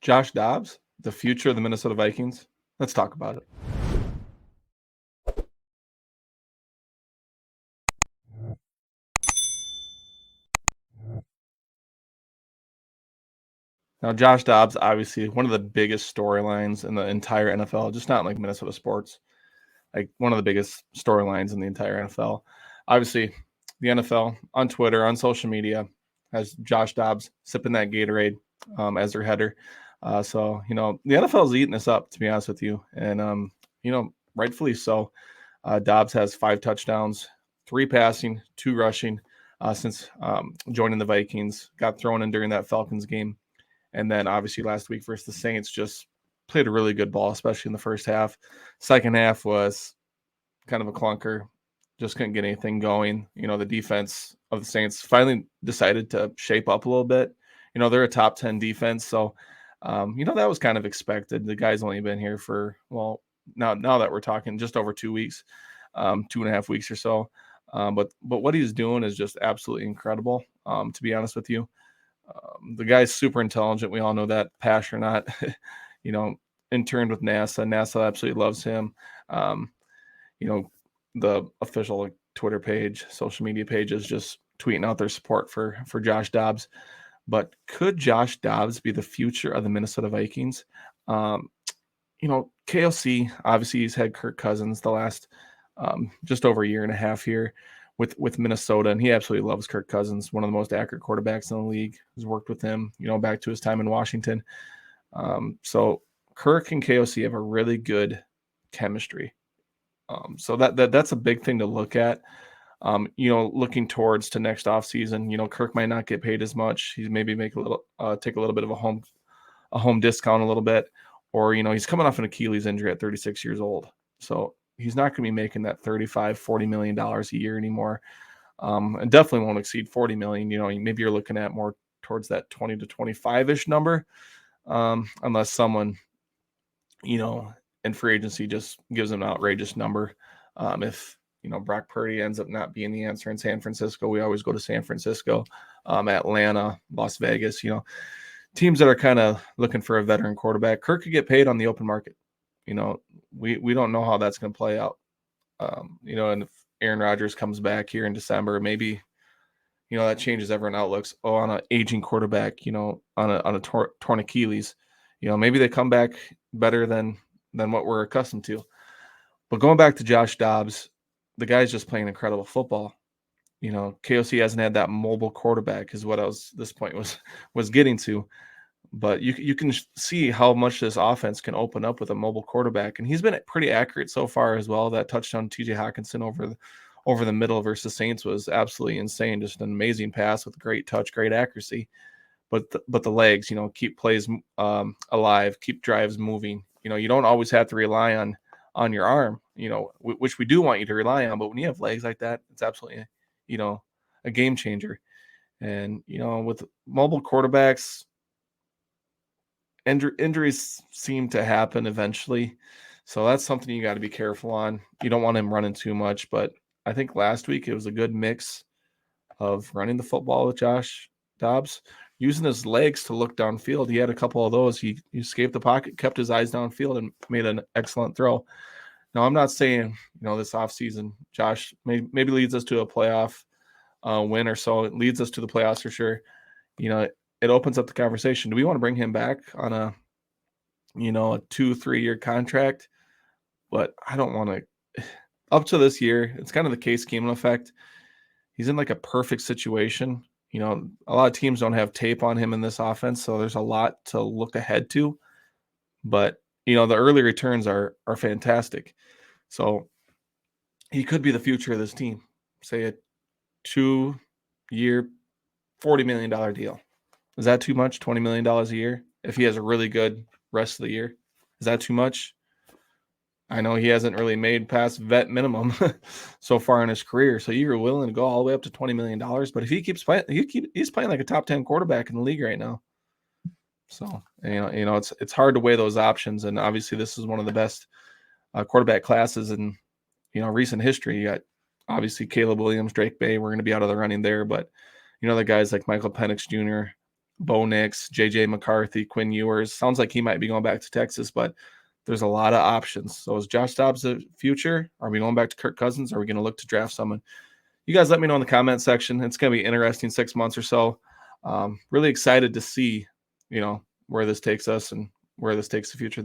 Josh Dobbs, the future of the Minnesota Vikings? Let's talk about it. Now, Josh Dobbs, obviously one of the biggest storylines in the entire NFL, just not like Minnesota sports, like one of the biggest storylines in the entire NFL. Obviously, the NFL on Twitter, on social media, has Josh Dobbs sipping that Gatorade as their header. The NFL is eating this up, to be honest with you. And, rightfully so. Dobbs has 5 touchdowns, 3 passing, 2 rushing since joining the Vikings. Got thrown in during that Falcons game. And then obviously last week versus the Saints just played a really good ball, especially in the first half. Second half was kind of a clunker. Just couldn't get anything going. The defense of the Saints finally decided to shape up a little bit. They're a top 10 defense. So, that was kind of expected. The guy's only been here for, now that we're talking just over 2 weeks, 2.5 weeks or so. But what he's doing is just absolutely incredible, to be honest with you. The guy's super intelligent. We all know that, Pash or not. Interned with NASA. NASA absolutely loves him. The official Twitter page, social media pages just tweeting out their support for Josh Dobbs. But could Josh Dobbs be the future of the Minnesota Vikings? KOC, obviously he's had Kirk Cousins the last just over a year and a half here with Minnesota, and he absolutely loves Kirk Cousins, one of the most accurate quarterbacks in the league. He's worked with him, back to his time in Washington. So Kirk and KOC have a really good chemistry. So that's a big thing to look at. Looking towards to next offseason, Kirk might not get paid as much. He's maybe take a little bit of a home discount a little bit, or, he's coming off an Achilles injury at 36 years old. So he's not going to be making that $35-40 million a year anymore. And definitely won't exceed 40 million. Maybe you're looking at more towards that 20 to 25-ish number. Unless someone, in free agency just gives him an outrageous number. If, Brock Purdy ends up not being the answer in San Francisco, we always go to San Francisco, Atlanta, Las Vegas, teams that are kind of looking for a veteran quarterback. Kirk could get paid on the open market. We don't know how that's going to play out. And if Aaron Rodgers comes back here in December, maybe, that changes everyone's outlooks. On an aging quarterback, on a torn Achilles, maybe they come back better than what we're accustomed to. But going back to Josh Dobbs, the guy's just playing incredible football. KOC hasn't had that mobile quarterback is what this point was getting to. But you can see how much this offense can open up with a mobile quarterback. And he's been pretty accurate so far as well. That touchdown TJ Hawkinson over the middle versus Saints was absolutely insane. Just an amazing pass with great touch, great accuracy. But the legs, keep plays alive, keep drives moving. You don't always have to rely on your arm, which we do want you to rely on. But when you have legs like that, it's absolutely, a game changer. And, with mobile quarterbacks, injuries seem to happen eventually. So that's something you got to be careful on. You don't want him running too much. But I think last week it was a good mix of running the football with Josh Dobbs, using his legs to look downfield. He had a couple of those. He escaped the pocket, kept his eyes downfield, and made an excellent throw. Now, I'm not saying, this offseason, Josh maybe leads us to a playoff win or so. It leads us to the playoffs for sure. It opens up the conversation. Do we want to bring him back on a 2-3 year contract? But I don't want to. Up to this year, it's kind of the Case Keenum effect. He's in like a perfect situation. A lot of teams don't have tape on him in this offense, so there's a lot to look ahead to. But, the early returns are fantastic. So he could be the future of this team. Say a 2-year, $40 million deal. Is that too much? $20 million a year? If he has a really good rest of the year, is that too much? I know he hasn't really made past vet minimum so far in his career. So you're willing to go all the way up to $20 million. But if he keeps playing, he's playing like a top 10 quarterback in the league right now. So, it's hard to weigh those options. And obviously this is one of the best quarterback classes in, recent history. You got obviously Caleb Williams, Drake May, we're going to be out of the running there. But, the guys like Michael Penix Jr., Bo Nix, JJ McCarthy, Quinn Ewers. Sounds like he might be going back to Texas, but there's a lot of options. So is Josh Dobbs the future? Are we going back to Kirk Cousins? Are we going to look to draft someone? You guys let me know in the comment section. It's going to be interesting 6 months or so. Really excited to see, where this takes us and where this takes the future.